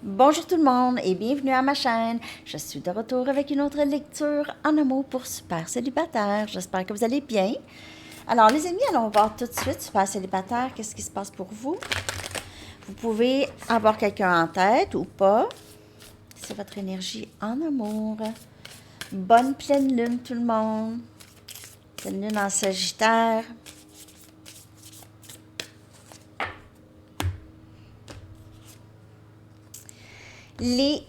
Bonjour tout le monde et bienvenue à ma chaîne. Je suis de retour avec une autre lecture en amour pour super célibataire. J'espère que vous allez bien. Alors les amis, allons voir tout de suite super célibataire, qu'est-ce qui se passe pour vous. Vous pouvez avoir quelqu'un en tête ou pas. C'est votre énergie en amour. Bonne pleine lune tout le monde. Pleine lune en Sagittaire. Les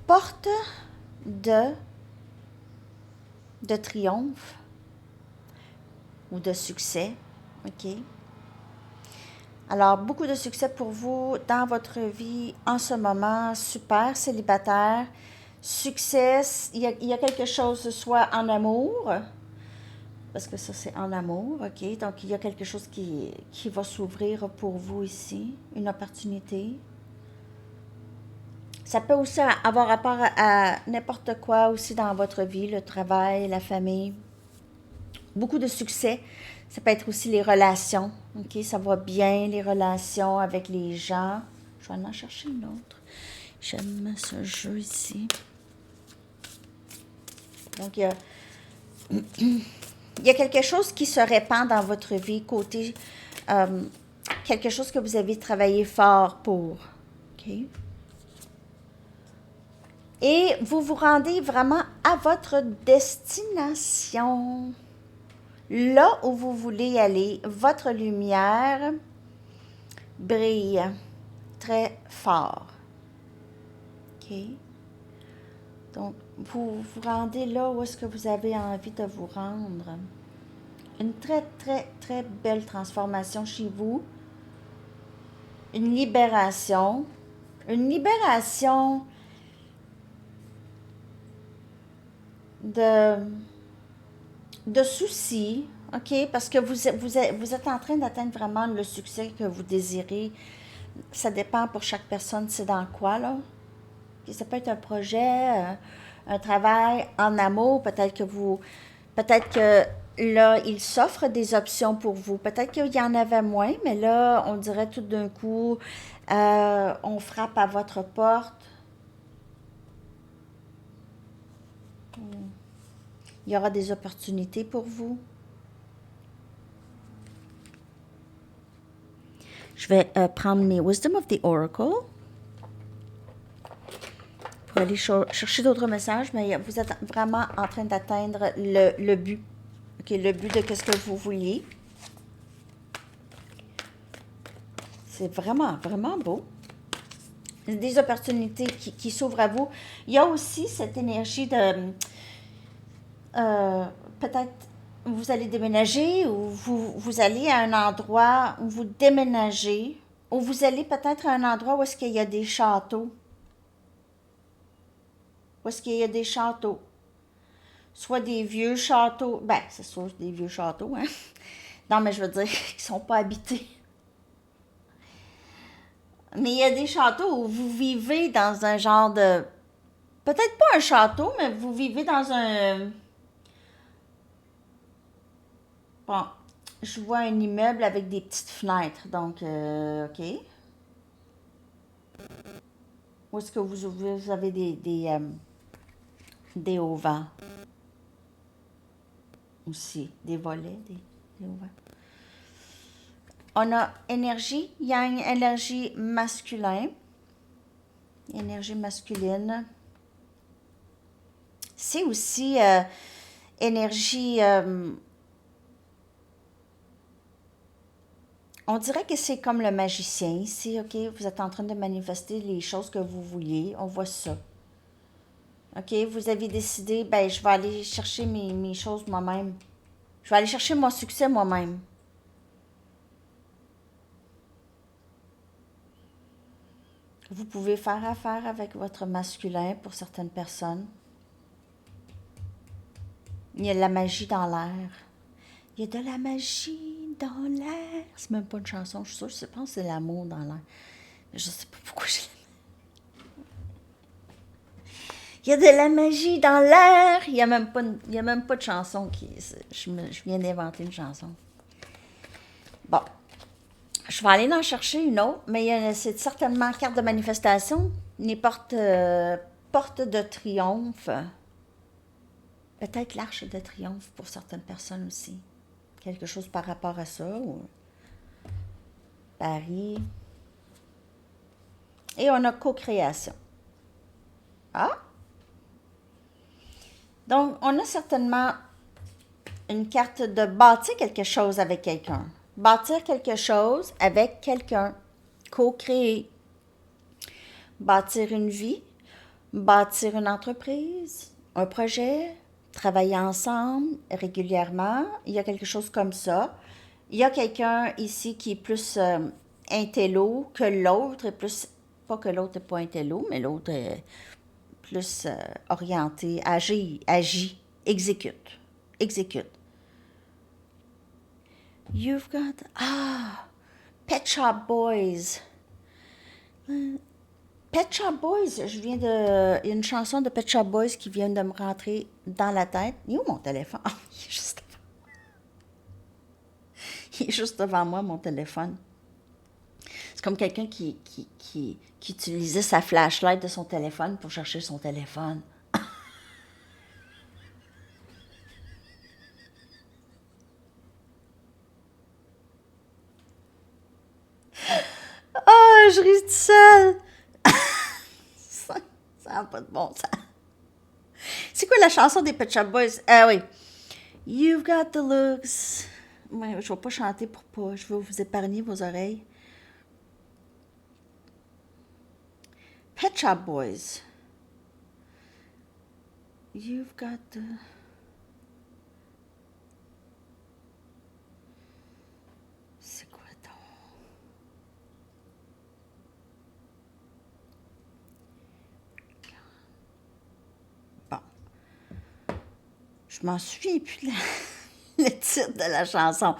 portes de triomphe ou de succès, ok? Alors, beaucoup de succès pour vous dans votre vie en ce moment, super célibataire. Succès, il y a quelque chose, soit en amour, parce que ça c'est en amour, ok? Donc, il y a quelque chose qui va s'ouvrir pour vous ici, une opportunité. Ça peut aussi avoir rapport à n'importe quoi aussi dans votre vie, le travail, la famille. Beaucoup de succès. Ça peut être aussi les relations. OK, ça va bien, les relations avec les gens. Je vais en chercher une autre. J'aime ce jeu ici. Donc, il y a quelque chose qui se répand dans votre vie, côté quelque chose que vous avez travaillé fort pour. OK? Et vous vous rendez vraiment à votre destination. Là où vous voulez aller, votre lumière brille très fort. OK? Donc, vous vous rendez là où est-ce que vous avez envie de vous rendre. Une très, très, très belle transformation chez vous. Une libération. Une libération de soucis, OK? Parce que vous êtes en train d'atteindre vraiment le succès que vous désirez. Ça dépend pour chaque personne, c'est dans quoi, là? Okay, ça peut être un projet, un travail en amour. Peut-être que là, il s'offre des options pour vous. Peut-être qu'il y en avait moins, mais là, on dirait tout d'un coup, on frappe à votre porte. Il y aura des opportunités pour vous. Je vais prendre mes Wisdom of the Oracle pour aller chercher d'autres messages, mais vous êtes vraiment en train d'atteindre le but. OK, le but de ce que vous vouliez. C'est vraiment, vraiment beau. Des opportunités qui s'ouvrent à vous. Il y a aussi cette énergie de peut-être vous allez déménager ou vous allez à un endroit où vous déménagez ou vous allez peut-être à un endroit où est-ce qu'il y a des châteaux. Où est-ce qu'il y a des châteaux. Soit des vieux châteaux. Ben, c'est sûr, des vieux châteaux, hein. Non, mais je veux dire qu'ils ne sont pas habités. Mais il y a des châteaux où vous vivez dans un genre de... Peut-être pas un château, mais vous vivez dans un... Bon, je vois un immeuble avec des petites fenêtres, donc, OK. Où est-ce que vous avez des auvents aussi, des volets, des auvents. On a énergie, yang, énergie masculin, énergie masculine. C'est aussi énergie... on dirait que c'est comme le magicien ici, OK? Vous êtes en train de manifester les choses que vous vouliez. On voit ça. OK? Vous avez décidé, ben, je vais aller chercher mes choses moi-même. Je vais aller chercher mon succès moi-même. Vous pouvez faire affaire avec votre masculin pour certaines personnes. Il y a de la magie dans l'air. Il y a de la magie dans l'air. C'est même pas une chanson, je suis sûre, je pense que c'est l'amour dans l'air. Je sais pas pourquoi je Il y a de la magie dans l'air. Il n'y a même pas de chanson qui... Je viens d'inventer une chanson. Bon. Je vais aller en chercher une autre, mais c'est certainement carte de manifestation. les portes de triomphe. Peut-être l'arche de triomphe pour certaines personnes aussi. Quelque chose par rapport à ça. Ou Paris. Et on a co-création. Ah! Donc, on a certainement une carte de bâtir quelque chose avec quelqu'un. Bâtir quelque chose avec quelqu'un. Co-créer. Bâtir une vie. Bâtir une entreprise. Un projet. Travailler ensemble régulièrement. Il y a quelque chose comme ça. Il y a quelqu'un ici qui est plus intello que l'autre. Pas que l'autre n'est pas intello, mais l'autre est plus orienté, agit, exécute. You've got, Pet Shop Boys. Pet Shop Boys, il y a une chanson de Pet Shop Boys qui vient de me rentrer dans la tête. Il est où mon téléphone? Oh, il est juste devant moi, mon téléphone. C'est comme quelqu'un qui utilisait sa flashlight de son téléphone pour chercher son téléphone. Ah, je ris toute seule. Ça n'a pas de bon sens. C'est quoi la chanson des Pet Shop Boys? Ah oui. You've got the looks. Ouais, je ne vais pas chanter pour pas. Je vais vous épargner vos oreilles. Pet Shop Boys. You've got the... C'est quoi donc? Bon. Je m'en souviens plus le titre de la chanson.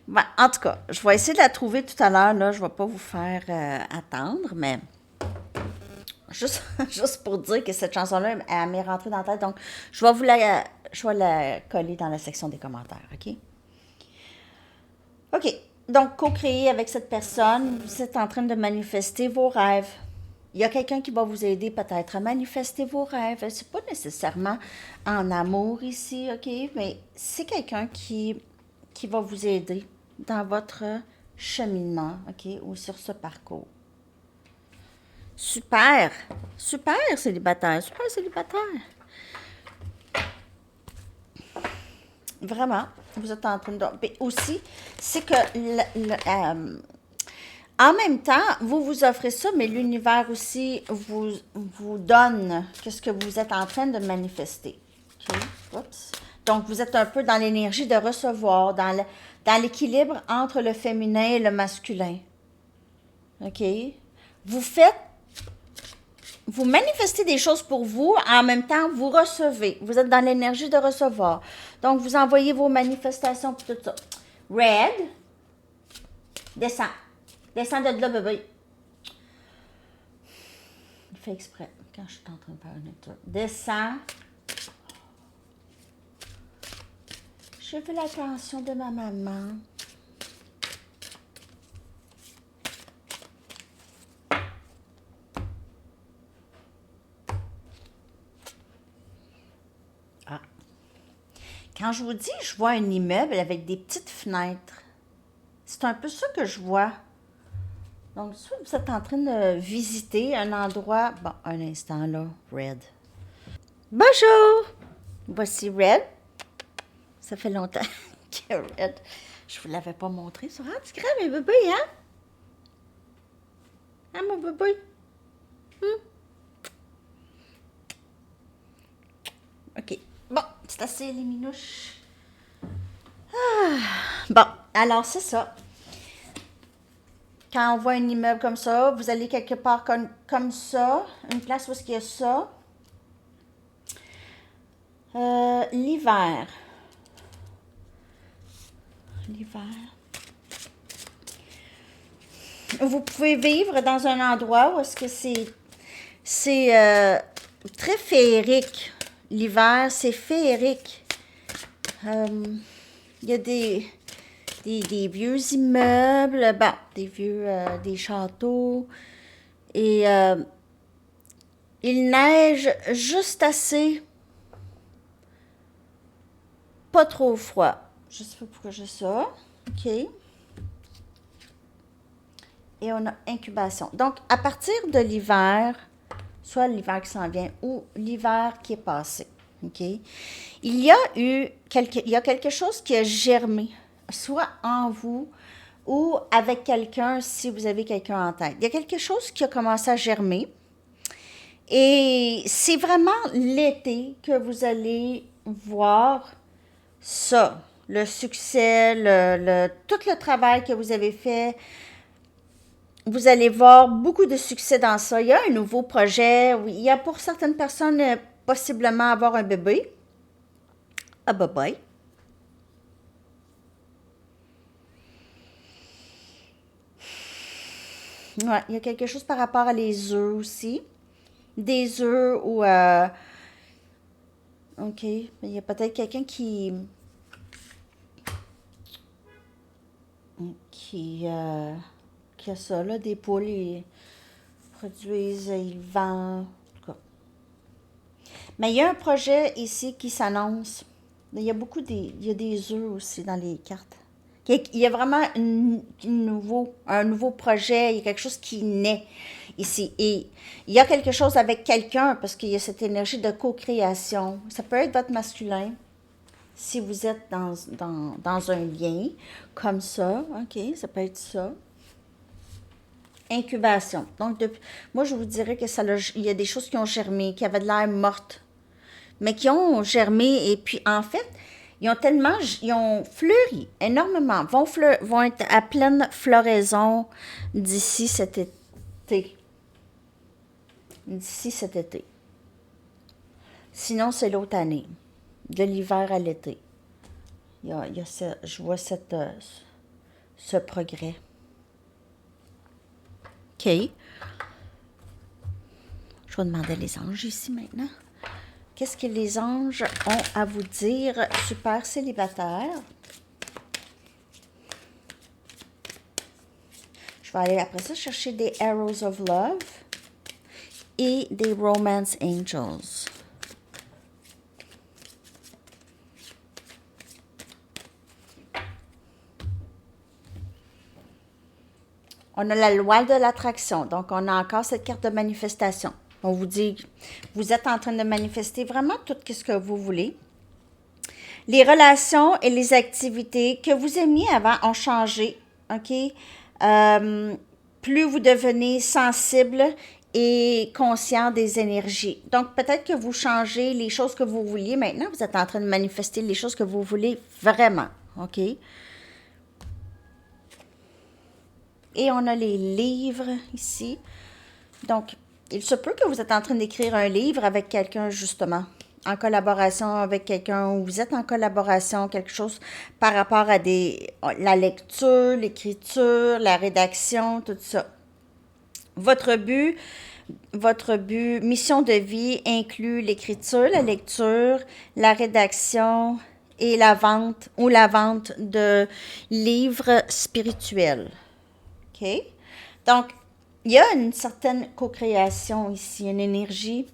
Ben, en tout cas, je vais essayer de la trouver tout à l'heure. Là, je ne vais pas vous faire attendre, mais juste pour dire que cette chanson-là, elle m'est rentrée dans la tête. Donc, je vais la coller dans la section des commentaires, OK? OK. Donc, co-créer avec cette personne, vous êtes en train de manifester vos rêves. Il y a quelqu'un qui va vous aider peut-être à manifester vos rêves. C'est pas nécessairement en amour ici, OK? Mais c'est quelqu'un qui va vous aider dans votre cheminement, OK? Ou sur ce parcours. Super! Super célibataire! Super célibataire! Vraiment, vous êtes en train de... Mais aussi, c'est que en même temps, vous vous offrez ça, mais l'univers aussi vous donne ce que vous êtes en train de manifester. OK? Oups. Donc, vous êtes un peu dans l'énergie de recevoir, dans l'équilibre entre le féminin et le masculin. OK? Vous manifestez des choses pour vous, en même temps, vous recevez. Vous êtes dans l'énergie de recevoir. Donc, vous envoyez vos manifestations pour tout ça. Red, descends. Descends de là, bébé. Il fait exprès quand je suis en train de faire une lecture. Descends. Je veux l'attention de ma maman. Ah. Quand je vous dis, je vois un immeuble avec des petites fenêtres. C'est un peu ça que je vois. Donc, soit vous êtes en train de visiter un endroit... Bon, un instant là, Red. Bonjour! Voici Red. Ça fait longtemps que Red... Je vous l'avais pas montré sur Instagram, mes bébés, hein? Hein, mon bébé? OK. Bon, c'est assez, les minouches. Bon, alors c'est ça. Quand on voit un immeuble comme ça, vous allez quelque part comme ça, une place où il y a ça. L'hiver. Vous pouvez vivre dans un endroit où est-ce que c'est très féerique. L'hiver, c'est féerique. Il y a des vieux immeubles, des châteaux. Et Il neige juste assez, pas trop froid. Je sais pas pourquoi j'ai ça. OK. Et on a incubation. Donc, à partir de l'hiver, soit l'hiver qui s'en vient ou l'hiver qui est passé, OK? Il y a quelque chose qui a germé, soit en vous ou avec quelqu'un si vous avez quelqu'un en tête. Il y a quelque chose qui a commencé à germer et c'est vraiment l'été que vous allez voir ça, le succès, tout le travail que vous avez fait. Vous allez voir beaucoup de succès dans ça. Il y a un nouveau projet. Oui, il y a pour certaines personnes possiblement avoir un bébé. Ah, bye bye. Ouais, il y a quelque chose par rapport à les œufs aussi. Des œufs ou... OK. Il y a peut-être quelqu'un qui, qui a ça, là, des poules, ils produisent, ils vendent, en tout cas. Mais il y a un projet ici qui s'annonce. Il y a il y a des œufs aussi dans les cartes. Il y a vraiment un nouveau projet, il y a quelque chose qui naît ici. Et il y a quelque chose avec quelqu'un parce qu'il y a cette énergie de co-création. Ça peut être votre masculin si vous êtes dans un lien comme ça. OK, ça peut être ça. Incubation. Donc, moi, je vous dirais que il y a des choses qui ont germé, qui avaient de l'air mortes, mais qui ont germé. Et puis, en fait, ils ont fleuri énormément, vont être à pleine floraison d'ici cet été. D'ici cet été. Sinon, c'est l'autre année, de l'hiver à l'été. Je vois ce progrès. OK. Je vais demander les anges ici maintenant. Qu'est-ce que les anges ont à vous dire, super célibataire? Je vais aller après ça chercher des Arrows of Love et des Romance Angels. On a la loi de l'attraction, donc on a encore cette carte de manifestation. On vous dit, vous êtes en train de manifester vraiment tout ce que vous voulez. Les relations et les activités que vous aimiez avant ont changé, OK? Plus vous devenez sensible et conscient des énergies. Donc, peut-être que vous changez les choses que vous vouliez. Maintenant, vous êtes en train de manifester les choses que vous voulez vraiment, OK? Et on a les livres ici. Donc, il se peut que vous êtes en train d'écrire un livre avec quelqu'un, justement, en collaboration avec quelqu'un, ou vous êtes en collaboration, quelque chose par rapport à la lecture, l'écriture, la rédaction, tout ça. Votre but, mission de vie inclut l'écriture, la lecture, la rédaction et la vente de livres spirituels. OK? Donc, il y a une certaine co-création ici, une énergie,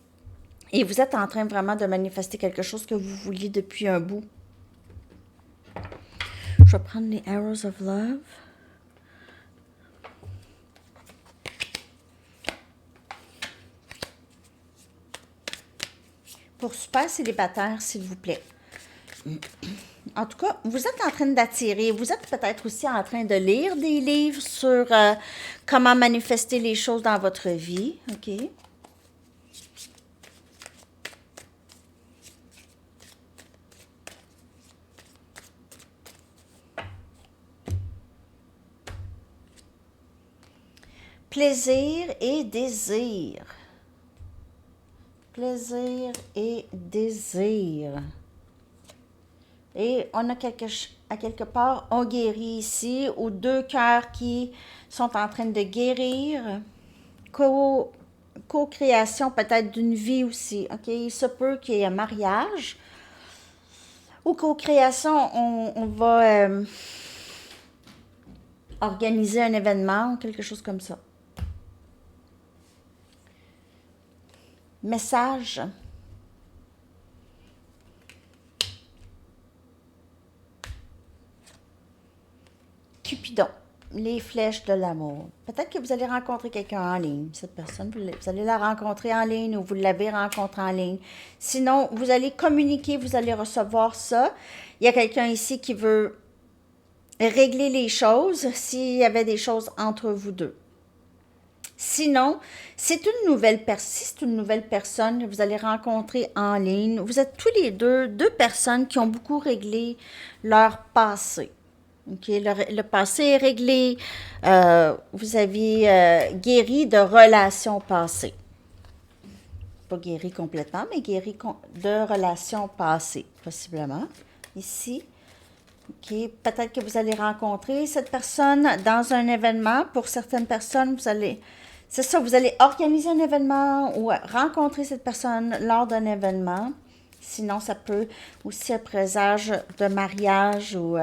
et vous êtes en train vraiment de manifester quelque chose que vous vouliez depuis un bout. Je vais prendre les Arrows of Love. Pour super célibataire, s'il vous plaît. En tout cas, vous êtes en train d'attirer, vous êtes peut-être aussi en train de lire des livres sur comment manifester les choses dans votre vie, OK? Plaisir et désir. Plaisir et désir. Et on a à quelque part, on guérit ici, ou deux cœurs qui sont en train de guérir. Co-création peut-être d'une vie aussi. OK? Il se peut qu'il y ait un mariage. Ou co-création, on va organiser un événement ou quelque chose comme ça. Message. Cupidon. Les flèches de l'amour. Peut-être que vous allez rencontrer quelqu'un en ligne. Cette personne, vous allez la rencontrer en ligne ou vous l'avez rencontrée en ligne. Sinon, vous allez communiquer, vous allez recevoir ça. Il y a quelqu'un ici qui veut régler les choses s'il y avait des choses entre vous deux. Sinon, c'est une nouvelle personne. Si c'est une nouvelle personne que vous allez rencontrer en ligne, vous êtes tous les deux personnes qui ont beaucoup réglé leur passé. Okay, le passé est réglé. Vous avez guéri de relations passées. Pas guéri complètement, mais guéri de relations passées, possiblement. Ici. Okay. Peut-être que vous allez rencontrer cette personne dans un événement. Pour certaines personnes, vous allez organiser un événement ou rencontrer cette personne lors d'un événement. Sinon, ça peut aussi être présage de mariage ou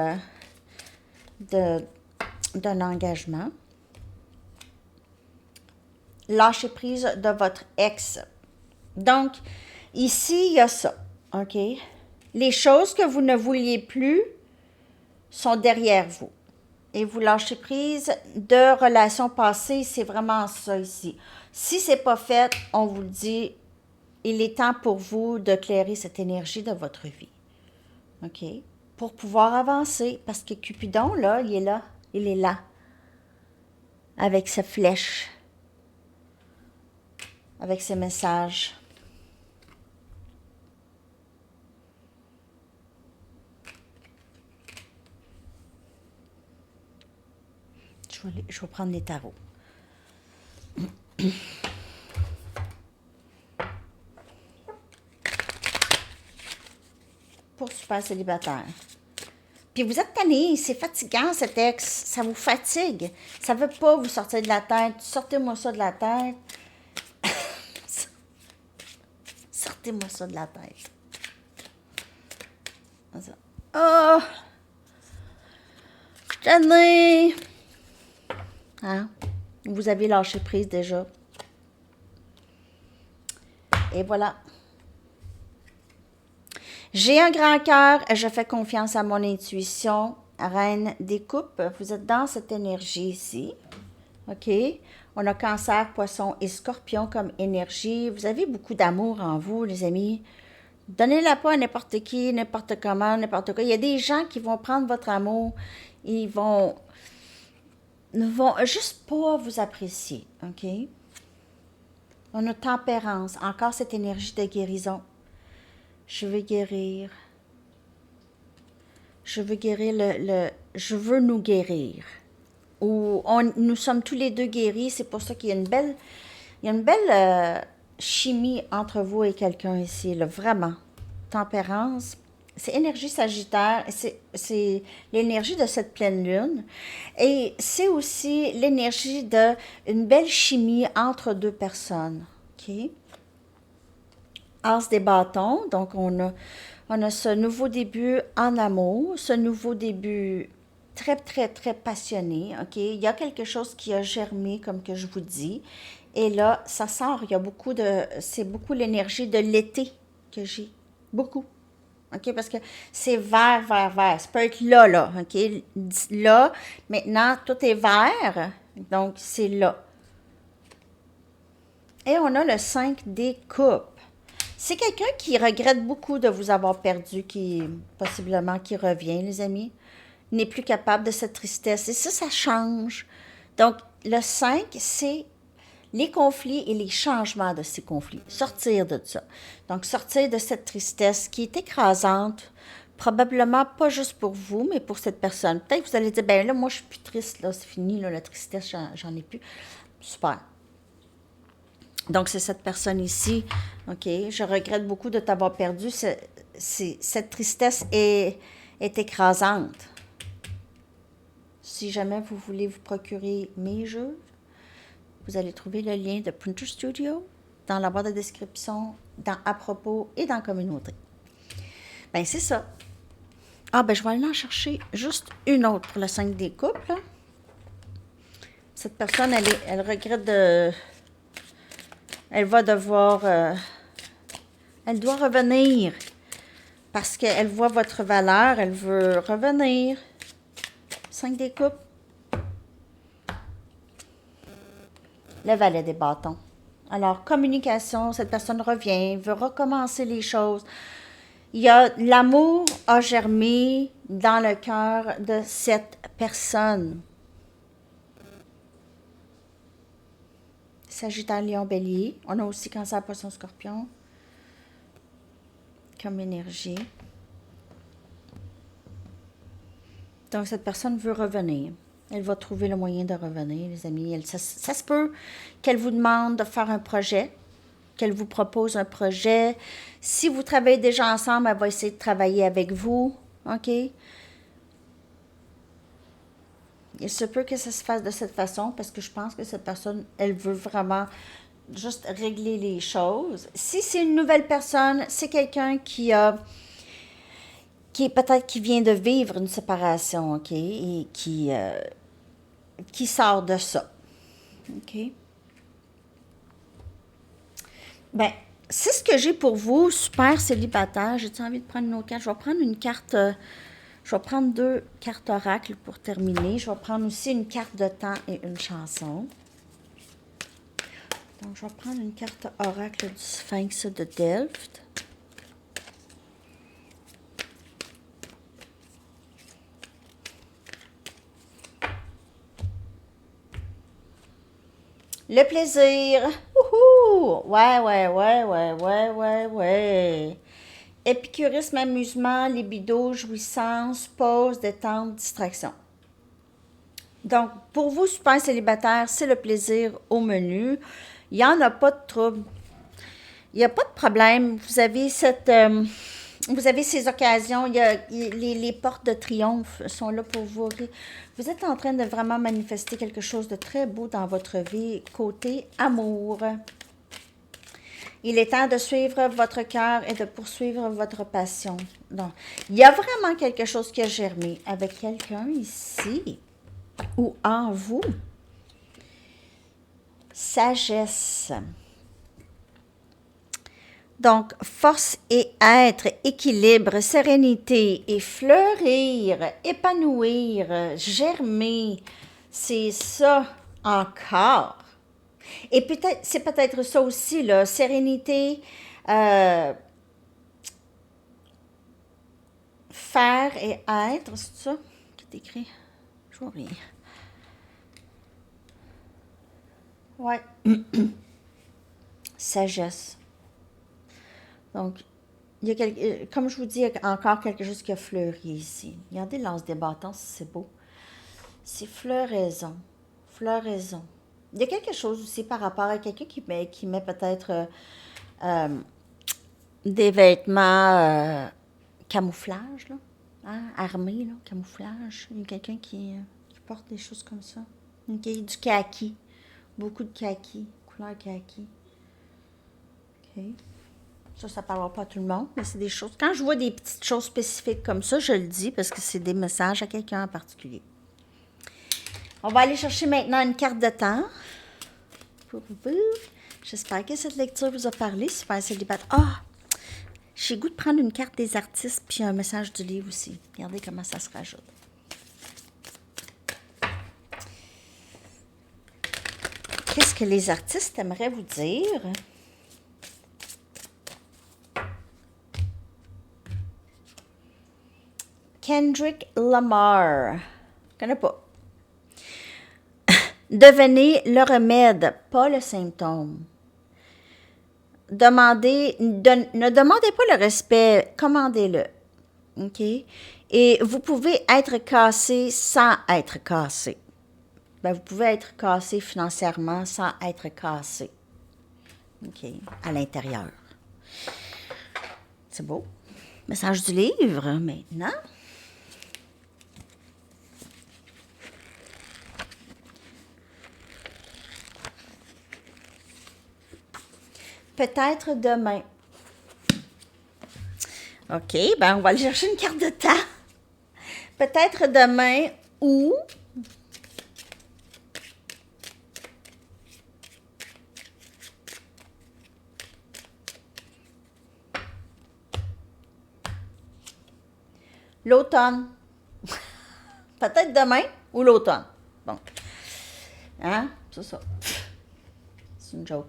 d'un engagement. Lâcher prise de votre ex. Donc, ici, il y a ça. OK? Les choses que vous ne vouliez plus sont derrière vous. Et vous lâchez prise de relations passées, c'est vraiment ça ici. Si ce n'est pas fait, on vous le dit, il est temps pour vous de clairer cette énergie de votre vie. OK? Pour pouvoir avancer, parce que Cupidon, là, il est là, avec sa flèche, avec ses messages. Je vais prendre les tarots. Pour super célibataire. Puis vous êtes tanné, c'est fatigant cet ex, ça vous fatigue. Ça ne veut pas vous sortir de la tête. Sortez-moi ça de la tête. Sortez-moi ça de la tête. Oh! Je suis tannée. Hein? Vous avez lâché prise déjà. Et voilà. J'ai un grand cœur, je fais confiance à mon intuition. Reine des coupes, vous êtes dans cette énergie ici. OK? On a Cancer, Poisson et Scorpion comme énergie. Vous avez beaucoup d'amour en vous, les amis. Donnez-la pas à n'importe qui, n'importe comment, n'importe quoi. Il y a des gens qui vont prendre votre amour. Ils vont juste pas vous apprécier. OK? On a Tempérance. Encore cette énergie de guérison. Je veux guérir. Je veux guérir je veux nous guérir. Ou nous sommes tous les deux guéris. C'est pour ça qu'il y a une belle chimie entre vous et quelqu'un ici. Là, vraiment. Tempérance. C'est énergie Sagittaire. C'est l'énergie de cette pleine lune. Et c'est aussi l'énergie d'une belle chimie entre deux personnes. OK? As des bâtons, donc on a ce nouveau début en amour, ce nouveau début très, très, très passionné, OK? Il y a quelque chose qui a germé, comme que je vous dis, et là, ça sort, c'est beaucoup l'énergie de l'été que j'ai, beaucoup, OK? Parce que c'est vert, vert, vert, ça peut être là, OK? Là, maintenant, tout est vert, donc c'est là. Et on a le 5 des coupes. C'est quelqu'un qui regrette beaucoup de vous avoir perdu, possiblement qui revient, les amis, n'est plus capable de cette tristesse. Et ça change. Donc, le 5, c'est les conflits et les changements de ces conflits. Sortir de ça. Donc, sortir de cette tristesse qui est écrasante, probablement pas juste pour vous, mais pour cette personne. Peut-être que vous allez dire, ben là, moi, je suis plus triste, là, c'est fini, là, la tristesse, j'en ai plus. Super. Donc, c'est cette personne ici. OK, je regrette beaucoup de t'avoir perdu. Cette tristesse est écrasante. Si jamais vous voulez vous procurer mes jeux, vous allez trouver le lien de Printer Studio dans la boîte de description, dans À propos et dans Communauté. Ben c'est ça. Ah, ben je vais aller en chercher juste une autre pour le 5 des couples. Là. Cette personne, elle regrette Elle va devoir... elle doit revenir. Parce qu'elle voit votre valeur, elle veut revenir. 5 des coupes. Le valet des bâtons. Alors, communication, cette personne revient, veut recommencer les choses. L'amour a germé dans le cœur de cette personne. Sagittaire, Lion, Bélier. On a aussi Cancer, Poisson, Scorpion comme énergie. Donc, cette personne veut revenir. Elle va trouver le moyen de revenir, les amis. Ça se peut qu'elle vous demande de faire un projet, qu'elle vous propose un projet. Si vous travaillez déjà ensemble, elle va essayer de travailler avec vous. OK? Il se peut que ça se fasse de cette façon parce que je pense que cette personne, elle veut vraiment juste régler les choses. Si c'est une nouvelle personne, c'est quelqu'un qui peut-être qui vient de vivre une séparation, OK? Et qui sort de ça. OK? Ben, c'est ce que j'ai pour vous, super célibataire. J'ai-tu envie de prendre une autre carte? Je vais prendre une carte, je vais prendre 2 cartes oracles pour terminer. Je vais prendre aussi une carte de temps et une chanson. Donc, je vais prendre une carte oracle du Sphinx de Delft. Le plaisir. Wouhou! Ouais. Épicurisme, amusement, libido, jouissance, pause, détente, distraction. Donc, pour vous, super célibataire, c'est le plaisir au menu. Il n'y en a pas de trouble. Il n'y a pas de problème. Vous avez ces occasions. Les portes de triomphe sont là pour vous. Vous êtes en train de vraiment manifester quelque chose de très beau dans votre vie, côté amour. Il est temps de suivre votre cœur et de poursuivre votre passion. Donc, il y a vraiment quelque chose qui a germé avec quelqu'un ici ou en vous. Sagesse. Donc, force et être, équilibre, sérénité et fleurir, épanouir, germer, c'est ça encore. Et peut-être, c'est peut-être ça aussi, là, sérénité, faire et être, c'est ça qui est écrit? Je vois rien. Ouais. Sagesse. Donc, il y a comme je vous dis, il y a encore quelque chose qui a fleuri ici. Regardez l'anse des bâtons, c'est beau. C'est floraison. Floraison. Il y a quelque chose aussi par rapport à quelqu'un qui met peut-être des vêtements camouflage, là. Hein, armés, là, camouflage. Il y a quelqu'un qui porte des choses comme ça. Okay. Du kaki. Beaucoup de kaki. Couleur kaki. OK. Ça ne parlera pas à tout le monde, mais c'est des choses. Quand je vois des petites choses spécifiques comme ça, je le dis parce que c'est des messages à quelqu'un en particulier. On va aller chercher maintenant une carte de temps. Pour vous. J'espère que cette lecture vous a parlé. Super célibataire. Ah! J'ai le goût de prendre une carte des artistes puis un message du livre aussi. Regardez comment ça se rajoute. Qu'est-ce que les artistes aimeraient vous dire? Kendrick Lamar. Je connais pas. Devenez le remède, pas le symptôme. Ne demandez pas le respect, commandez-le. OK? Et vous pouvez être cassé sans être cassé. Ben, vous pouvez être cassé financièrement sans être cassé. OK? À l'intérieur. C'est beau. Message du livre, maintenant. Peut-être demain. OK, ben on va aller chercher une carte de temps. Peut-être demain ou... L'automne. Peut-être demain ou l'automne. Bon. Hein? C'est ça. C'est une joke.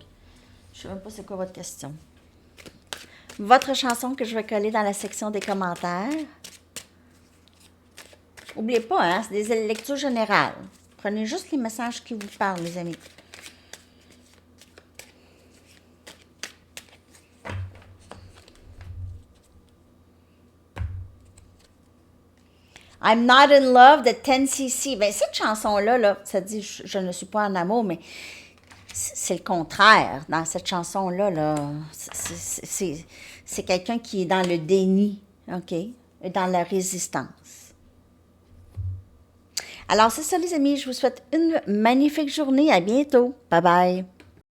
Je ne sais même pas c'est quoi votre question. Votre chanson que je vais coller dans la section des commentaires. N'oubliez pas, hein, c'est des lectures générales. Prenez juste les messages qui vous parlent, les amis. I'm not in love de 10cc. Ben, cette chanson-là, là, ça dit je ne suis pas en amour, mais c'est le contraire. Dans cette chanson-là, là, c'est quelqu'un qui est dans le déni, OK? Et dans la résistance. Alors, c'est ça, les amis. Je vous souhaite une magnifique journée. À bientôt. Bye bye.